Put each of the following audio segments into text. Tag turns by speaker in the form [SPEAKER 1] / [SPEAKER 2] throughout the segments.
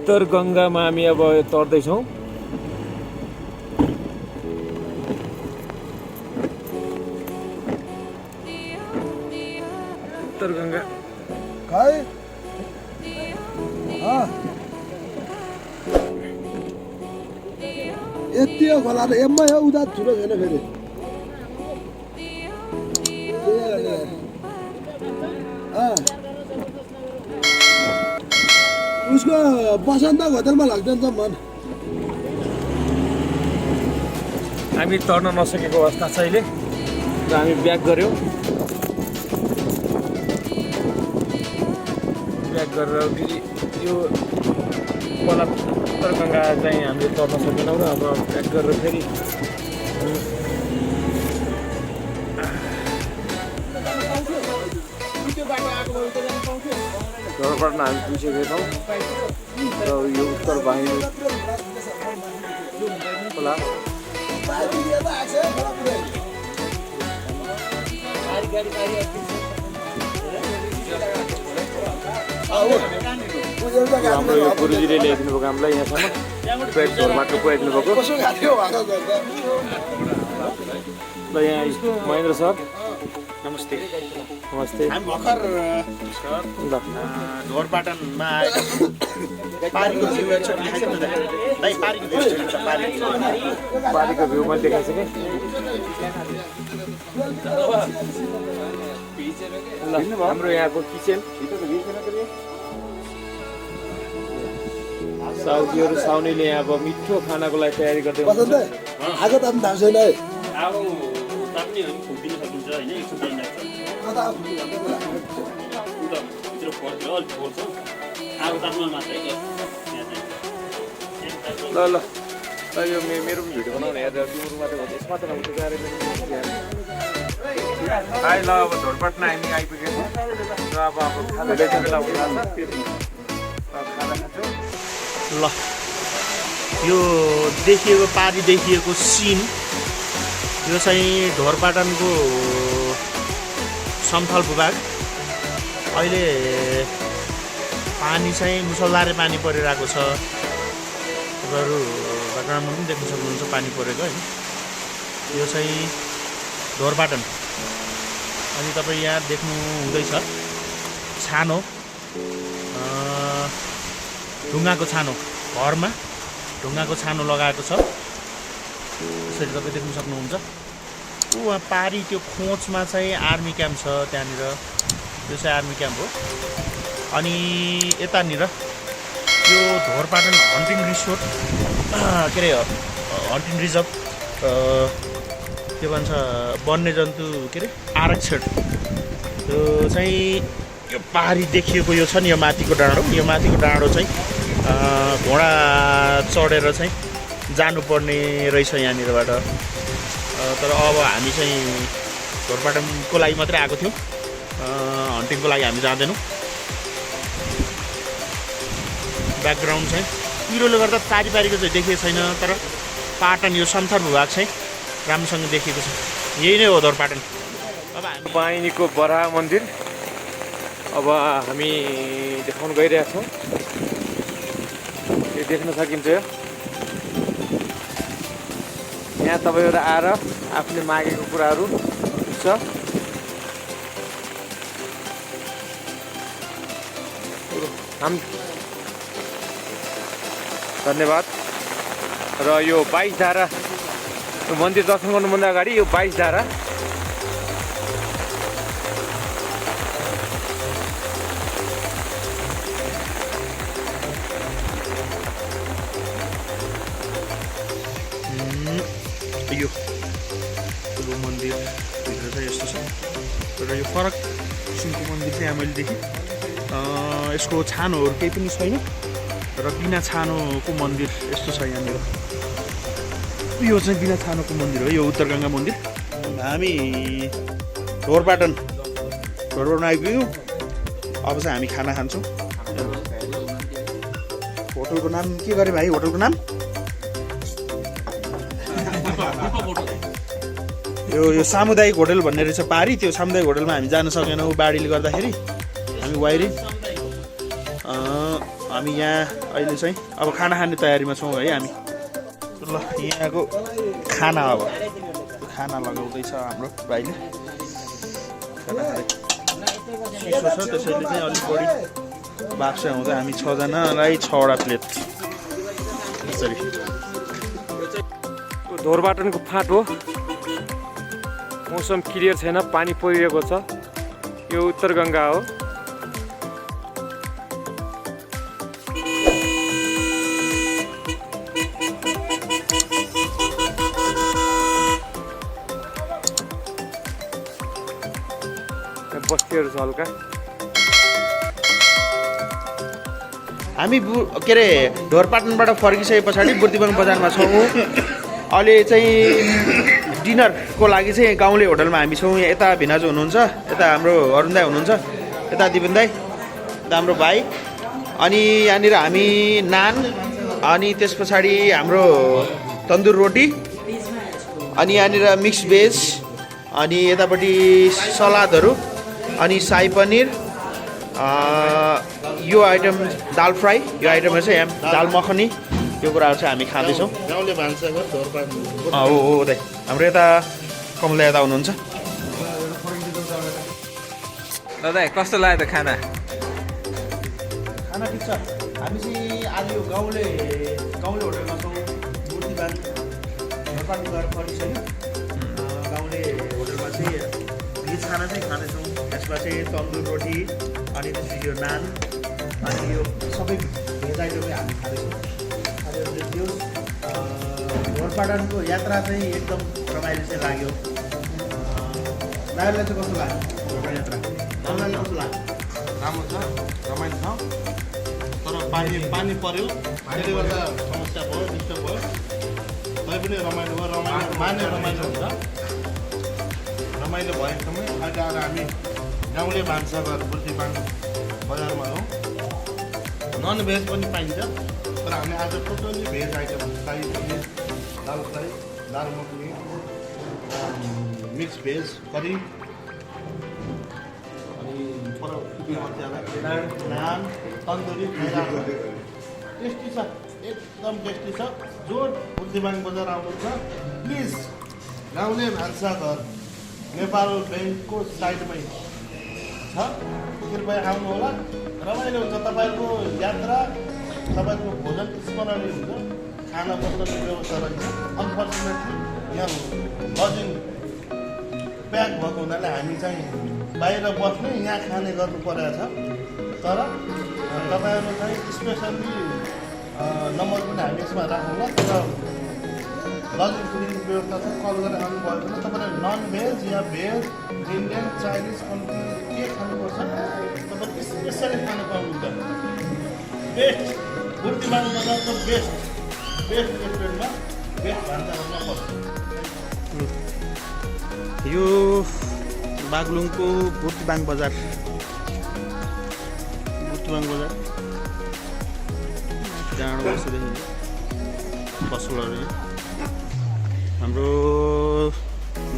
[SPEAKER 1] उत्तर गङ्गामा हामी अब तर्दैछौँ। उत्तर गङ्गा
[SPEAKER 2] यति हो खोला त एम्मै हो उता ठुलो छैन फेरि उसको बसन्त होटलमा लाग्छ नि त मन।
[SPEAKER 1] हामी तर्न नसकेको अवस्था छ अहिले र हामी ब्याक गऱ्यौँ। ब्याक गरेर फेरि यो खोला उत्तर गङ्गा चाहिँ हामीले तर्न सकेनौँ र अब ब्याक गरेर फेरि घरबाट हामी पुगिसकेका छौँ र यो उत्तर वाहिनी खोला हाम्रो यो गुरुजीले ल्याइदिनु भएको हामीलाई यहाँसम्म पेटघरबाट पुऱ्याइदिनु भएको ल। यहाँ महेन्द्र सर
[SPEAKER 3] नमस्ते।
[SPEAKER 1] नमस्ते।
[SPEAKER 3] हामी भर्खर ढोरपाटनमा आएको पारीको भ्यू एकचोटि देखाइदिनु न दाइ। पारीको भ्यू छ,
[SPEAKER 1] पारीको भ्यू पनि देखाइछ कि हाम्रो यहाँको किचन साउजीहरू साउनीले यहाँ अब मिठो खानाको लागि तयारी गर्दै
[SPEAKER 2] आगो त पनि थाहा छैन है।
[SPEAKER 3] अब ताप्ने हो फुक्दिन सकिन्छ होइन, एकछिन टाइम लाग्छ। भित्र फोर्छ अलिक फोर्छ आगो ताप्नु मात्रै यहाँ
[SPEAKER 1] ल ल ल यो मेरो पनि भिडियो बनाउने हेरेर तिम्रो मात्रै हो यसमा त नहुन्छ गाडी आइ ल अब ढोरपाटमा हामी आइपुगेको छौँ र अब खाना बेला हुँदा खाना खान्छौँ।
[SPEAKER 3] ल यो देखिएको पारी देखिएको सिन यो चाहिँ ढोरपाटनको समथल भूभाग। अहिले पानी चाहिँ मुसलधारे पानी परिरहेको छ। तपाईँहरू ब्याकग्राउन्डमा पनि देख्न सक्नुहुन्छ पानी परेको होइन। यो चाहिँ ढोरपाटन। अनि तपाईँ यहाँ देख्नु हुँदैछ छानो ढुङ्गाको छानो, घरमा ढुङ्गाको छानो लगाएको छ। यसरी तपाईँ देख्न सक्नुहुन्छ। वहाँ पारी त्यो खोचमा चाहिँ आर्मी क्याम्प छ, त्यहाँनिर त्यो चाहिँ आर्मी क्याम्प हो। अनि यतानिर यो ढोरपाटन हन्टिङ रिसोर्ट के अरे हन्टिङ रिजर्भ के भन्छ वन्यजन्तु के अरे आरक्षण। त्यो चाहिँ यो पारी देखिएको यो छ नि, यो माथिको डाँडो। यो माथिको डाँडो चाहिँ घोडा चढेर चाहिँ जानुपर्ने रहेछ यहाँनिरबाट। तर अब हामी चाहिँ ढोरपाटनको लागि मात्रै आएको थियौँ, हन्टिङको लागि हामी जाँदैनौँ। ब्याकग्राउन्ड चाहिँ पिरोले गर्दा पारीको चाहिँ देखिएको छैन, तर पाटन यो समथर भूभाग चाहिँ राम्रोसँग देखिएको छ। यही नै हो ढोरपाटन। अब हामी
[SPEAKER 1] वाहिनीको बराह मन्दिर अब हामी देखाउन गइरहेका छौँ। यो देख्न सकिन्छ। यहाँ तपाईँहरू आएर आफूले मागेको कुराहरू छ। धन्यवाद। र यो 22 धारा मन्दिर दर्शन गर्नुभन्दा अगाडि यो 22 धारा
[SPEAKER 3] यो ठुलो मन्दिर भित्र चाहिँ यस्तो छ। तर यो फरक किसिमको मन्दिर चाहिँ यहाँ मैले देखेँ। यसको छानोहरू केही पनि छैन र बिना छानोको मन्दिर यस्तो छ यहाँनिर। यो चाहिँ बिना छानोको मन्दिर हो, यो उत्तर गङ्गा मन्दिर। हामी ढोरपाटन आइपुग्यौँ। अब चाहिँ हामी खाना खान्छौँ। होटलको नाम के गरे भाइ? होटलको नाम यो सामुदायिक होटल भन्ने रहेछ पारी। त्यो सामुदायिक होटलमा हामी जान सकेनौँ बाढीले गर्दाखेरि। हामी वाइरी हामी यहाँ अहिले चाहिँ अब खाना खाने तयारीमा छौँ है हामी। ल यहाँको खाना अब खाना लगाउँदैछ हाम्रो भाइले। चिसो छ त्यसैले चाहिँ अलिक बढी बाक्सा हुँदा हामी 6 जनालाई 6वटा प्लेट यसरी।
[SPEAKER 1] ढोरपाटनको फाँट हो। मौसम क्लियर छैन, पानी परिरहेको छ। यो उत्तर गङ्गा हो। बस्तीहरू छ हल्का।
[SPEAKER 3] हामी के अरे ढोरपाटनबाट फर्किसके पछाडि बुर्तिवाङ बजारमा छौँ। अहिले चाहिँ डिनरको लागि चाहिँ गाउँले होटलमा हामी छौँ। यता भिनाजु हुनुहुन्छ, यता हाम्रो अरुण दाई हुनुहुन्छ, यता दिपेन दाई, यता हाम्रो भाइ। अनि यहाँनिर हामी नान, अनि त्यस पछाडि हाम्रो तन्दुर रोटी, अनि यहाँनिर मिक्स भेज, अनि यतापट्टि सलादहरू, अनि साई पनिर, यो आइटम दाल फ्राई, यो आइटमहरू चाहिँ यहाँ दाल मखनी, यो कुराहरू चाहिँ हामी खाँदैछौँ।
[SPEAKER 4] गाउँले भान्साघर ढोरपाटन
[SPEAKER 3] हो दाइ, हाम्रो यता कमला यता हुनुहुन्छ।
[SPEAKER 5] दादा कस्तो लाग्यो त खाना?
[SPEAKER 3] खाना ठिक छ। हामी चाहिँ आज यो गाउँले होटलमा छौँ। बुर्तिवाङ ढोरपाटन गएर फर्किसक्यो। गाउँले होटलमा चाहिँ भेज खाना चाहिँ खाँदैछौँ। त्यसमा चाहिँ तन्दुर रोटी, अनि त्यसपछि यो नान, अनि यो सबै भेज आइटमै हामी खाँदैछौँ। यो ढोरपाटनको यात्रा चाहिँ एकदम रमाइलो चाहिँ लाग्यो। दाइहरूलाई चाहिँ कस्तो लाग्यो ढोरपाटन यात्रा? तपाईँलाई कस्तो लाग्यो?
[SPEAKER 4] राम्रो छ, रमाइलो छ। तर पानी पर्यो, त्यसले गर्दा समस्या भयो, डिस्टर्ब भयो। तै पनि रमाइलो भयो। रमाइलो हुन्छ। रमाइलो भएकोमै अहिले आएर हामी गाउँले भान्साघर बुर्तिवाङ बजारमा हौँ। नन भेज पनि पाइन्छ, तर हामी आज totally veg item shahi paneer, dal fry, dal makhani, mix veg curry, अनि नान, तन्दुरी टेस्टी छ, एकदम टेस्टी छ। जो बुर्तिवाङ बजार आउनुहुन्छ प्लिज गाउँले भान्साघर नेपाल ब्याङ्कको साइडमै छ, कृपया आउनु होला। रमाइलो हुन्छ तपाईँको यात्रा, तपाईँको भोजन स्मरणीय हुन्छ। खाना बस्नको व्यवस्था रहेछ। अनफर्चुनेटली यहाँ लजिङ प्याक भएको हुनाले हामी चाहिँ बाहिर बस्ने, यहाँ खाने गर्नु परेको छ। तर तपाईँहरू चाहिँ स्पेसल्ली नम्बर पनि हामी यसमा राखौँला। तर लजिङ फुडिङको व्यवस्था छ, कल गरेर आउनुभयो भने तपाईँले नन भेज या भेज, इन्डियन, चाइनिज, के खानुपर्छ तपाईँले स्पेसली खानु पाउनुहुन्छ। बेस्ट बुर्तिवाङ बजारको बेस्ट रेस्टुरेन्टमा, बेस्ट भान्साघरमा पर्छ।
[SPEAKER 3] यो बागलुङको बुर्तिवाङ बजार डाँडो बसेदेखि पसलहरू यहाँ हाम्रो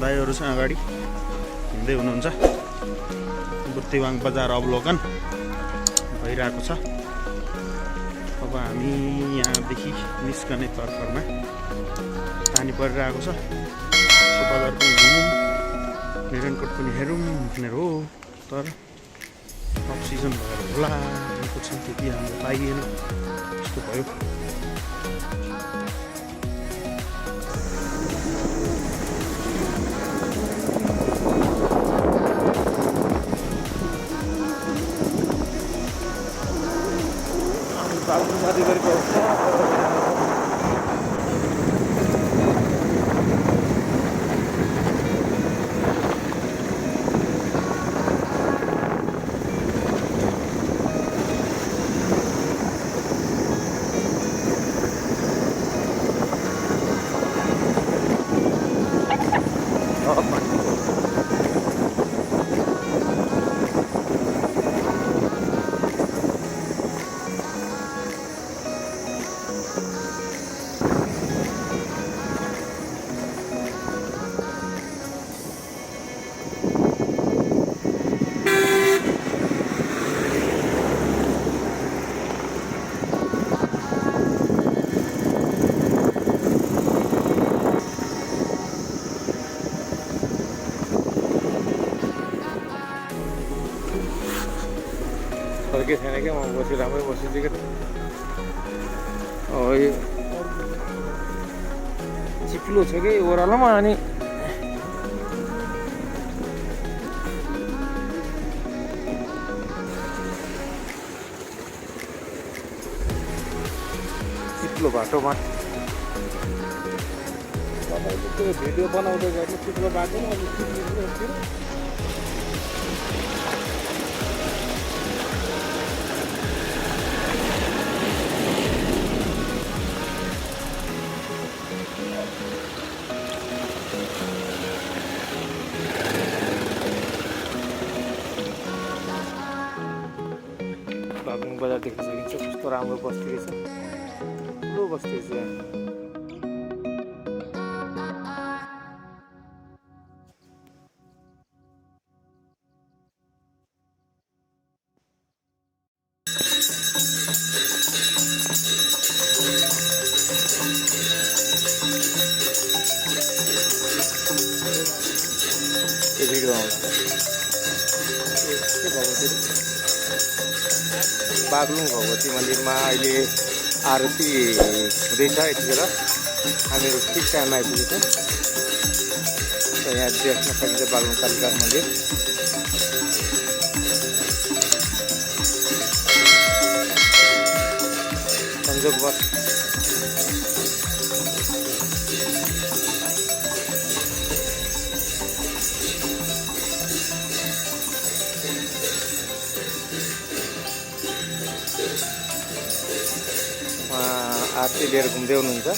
[SPEAKER 3] दाइहरू चाहिँ अगाडि हिँड्दै हुनुहुन्छ। बुर्तिवाङ बजार अवलोकन भइरहेको छ। अब हामी यहाँदेखि निस्कने तर्फरमा पानी परिरहेको छ। बजार पनि घुमौँ, निरनकोट पनि हेरौँ भनेर हो, तर अक्सिजन भएर होला भनेको छ, त्यति हाम्रो पाइएन, यस्तो भयो।
[SPEAKER 1] शादी गरेको के छैन क्या, म बसिरहेको बसिदिएँ क्या। यो चिप्लो छ कि ओह्रालोमा, अनि चिप्लो बाटोमा तपाईँले त्यो भिडियो बनाउँदै गर्नु चिप्लो बाटोमा अलि चिप्लो। बागलुङ बजार देख्न सकिन्छ कस्तो राम्रो बस्ती रहेछ, ठुलो बस्ती रहेछ यहाँ। यो भिडियो आउँला बागलुङ भगवती मन्दिरमा अहिले आरती हुँदैछ। यतिखेर हामीहरू ठिक टाइममा आइपुगेको छ। यहाँ देख्न सकिन्छ बागलुङ कालिका मन्दिर। संजोगवश आरती लिएर घुम्दै हुनुहुन्छ।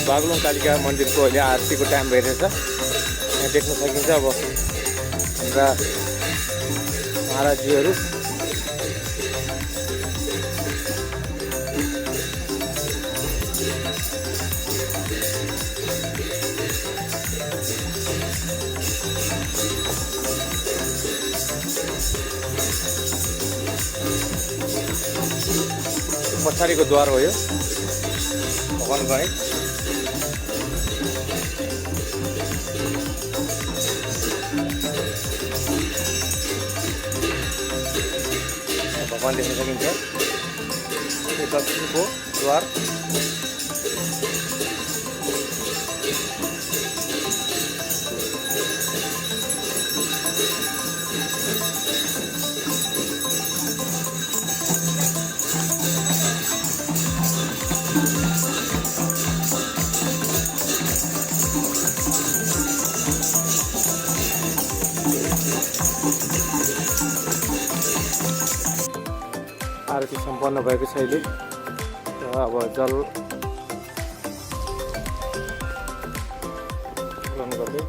[SPEAKER 1] बागलुङ कालिका मन्दिरको अहिले आरतीको टाइम भइरहेछ। यहाँ देख्न सकिन्छ अब हाम्रा महाराजजीहरू पछाडिको द्वार हो यो भगवान गणेश। भगवान देख्न सकिन्छ यो दक्षिणको द्वार। आरती सम्पन्न भएको छ अहिले। अब जल गर्दै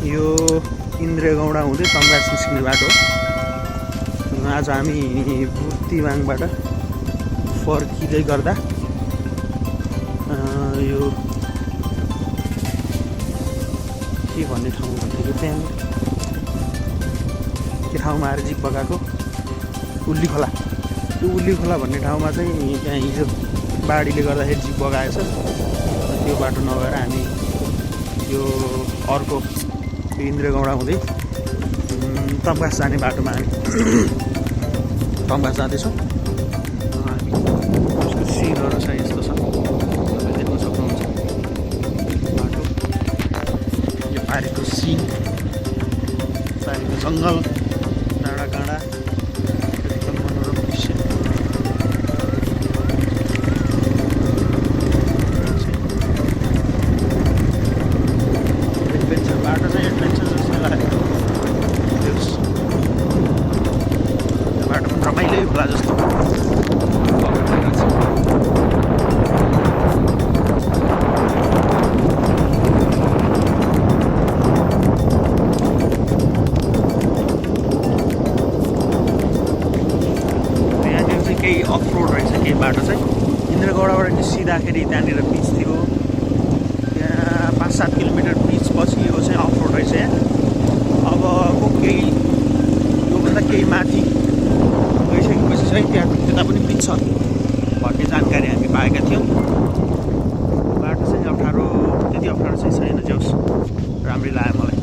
[SPEAKER 3] यो इन्द्रगौडा हुँदै तम्बास निस्किने बाटो। आज हामी बुर्तिवाङबाट फर्किँदै गर्दा यो के भन्ने ठाउँ भन्दाखेरि त्यहाँ के ठाउँमा आएर जिप बगाएको उल्ली खोला। त्यो उल्ली खोला भन्ने ठाउँमा चाहिँ त्यहाँ हिजो बाढीले गर्दाखेरि जिप बगाएछ। त्यो बाटो नभएर हामी यो अर्को इन्द्रगौडा हुँदै तम्बास जाने बाटोमा हामी तम्बास जाँदैछौँ। उसको सिनहरू छ यस्तो छ, तपाईँ देख्न सक्नुहुन्छ बाटो। यो पारिको सिन, पारिको जङ्गल, डाँडा काँडा, एकदम मनोरम दृश्य। होला जस्तो। यहाँनिर चाहिँ केही अफ रोड रहेछ, केही बाटो चाहिँ इन्द्रगौडाबाट निस्किँदाखेरि त्यहाँनिर बिच थियो, त्यहाँ 5-7 किलोमिटर बिचपछि यो चाहिँ अफ रोड रहेछ। यहाँ अबको केही योभन्दा केही माथि गइसकेपछि चाहिँ त्यता पनि बिच छ भन्ने जानकारी हामी पाएका थियौँ। बाटो चाहिँ अप्ठ्यारो, त्यति अप्ठ्यारो चाहिँ छैन, जोस् राम्रै लाग्यो मलाई।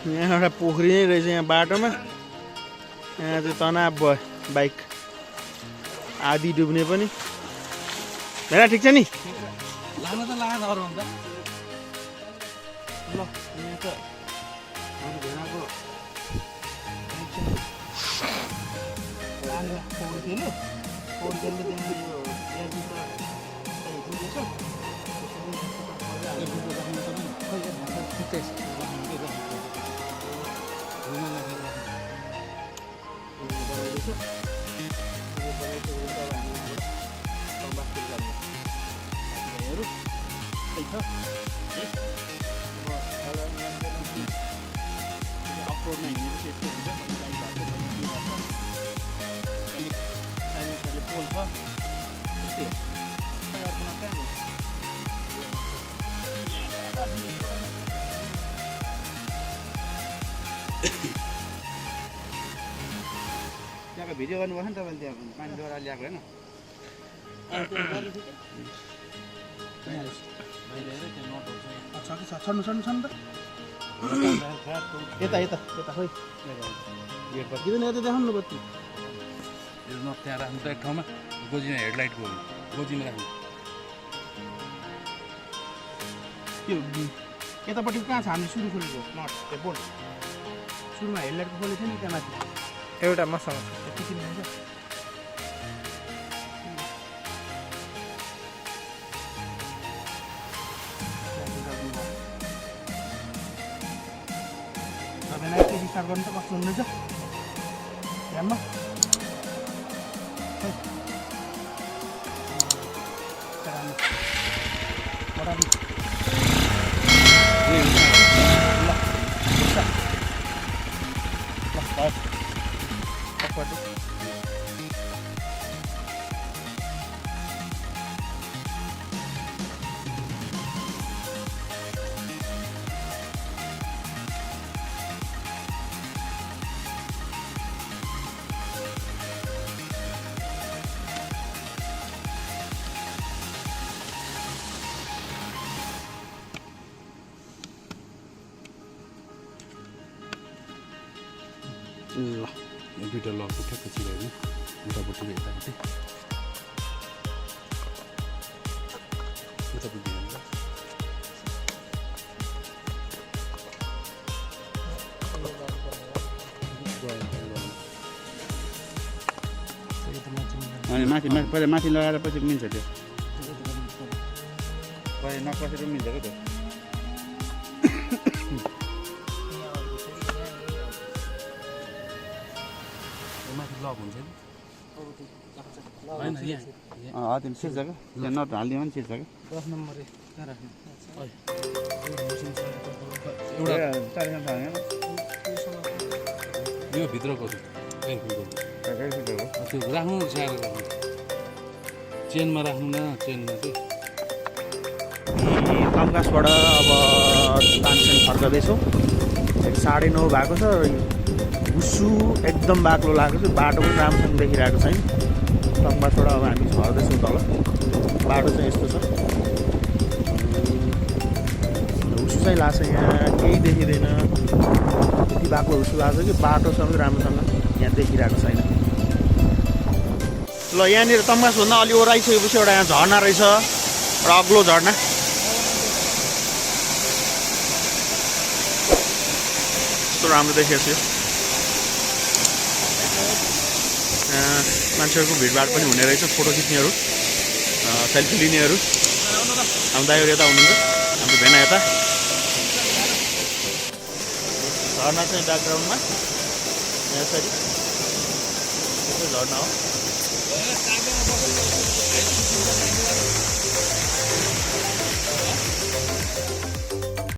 [SPEAKER 3] यहाँ एउटा पोखरी नै रहेछ यहाँ बाटोमा। यहाँ चाहिँ तनाव भयो, बाइक आधी डुब्ने पनि। भेडा ठिक छ नि?
[SPEAKER 2] लान त लाग्छ अरू भन्दा
[SPEAKER 3] ल यहाँ त हाम्रो भेडाको
[SPEAKER 2] त्यहाँको भिडियो गर्नुभएको नि तपाईँले, त्यहाँ पानी डोरा ल्याएको होइन? छड्नु छड्नु छन् त यता यता यता खोइ दिँदैन, यता देखाउनु न बत्ती।
[SPEAKER 6] नट त्यहाँ राख्नु त एक ठाउँमा, गोजीमा हेडलाइटको गोजीमा राख्नु।
[SPEAKER 2] त्यो यतापट्टि कहाँ छ हामीले सुरु खोलेको नट, त्यो बोल्ट सुरुमा हेडलाइटको खोलेको थियो नि त्यहाँ माथि
[SPEAKER 1] एउटा मसँग
[SPEAKER 2] त्यति किन्नु हुन्छ। तपाईँलाई एकचोटि स्टार्ट गर्नु त कस्तो हुँदैछ ध्यानमा?
[SPEAKER 6] ल दुइटा लकको ठ्याक्क चिराइदिनु, उतापट्टि र यतापट्टि। उतापट्टि हेर्नु अनि माथि पहिला माथि लगाएर पछि मिल्छ त्यो, पहिला नकसेर मिल्छ क्या त्यो। लक हुन्छ कि होइन त्यो छिर्छ क्या, त्यहाँ नट हालिदियो भने छिर्छ क्या।
[SPEAKER 2] 10 नम्बर कहाँ राख्नु?
[SPEAKER 6] यो भित्रको त्यो राख्नु स्याहारेर राख्नु, चेनमा राख्नु न, चेनमा चाहिँ।
[SPEAKER 3] कामकाजबाट अब तानसेन फर्कँदैछौँ। 9:30 भएको छ। उसु एकदम बाक्लो लागेको छ बाटो पनि राम्रोसँग देखिरहेको छैन टङ्बाबाट अब हामी झर्दैछौँ तल बाटो चाहिँ यस्तो छ उसु चाहिँ लाग्छ यहाँ केही देखिँदैन यति बाक्लो उसु लाग्छ कि बाटो सबै राम्रोसँग यहाँ देखिरहेको छैन ल यहाँनिर तम्बासभन्दा अलि ओह्राइसकेपछि एउटा यहाँ झर्ना रहेछ एउटा अग्लो झर्ना कस्तो राम्रो देखिएको थियो मान्छेहरूको भिडभाड पनि हुने रहेछ फोटो खिच्नेहरू सेल्फी लिनेहरू हाम्रो दाइहरू यता हुनुहुन्छ हाम्रो भेना यता झर्ना चाहिँ ब्याकग्राउन्डमा यहाँ यसरी झर्ना हो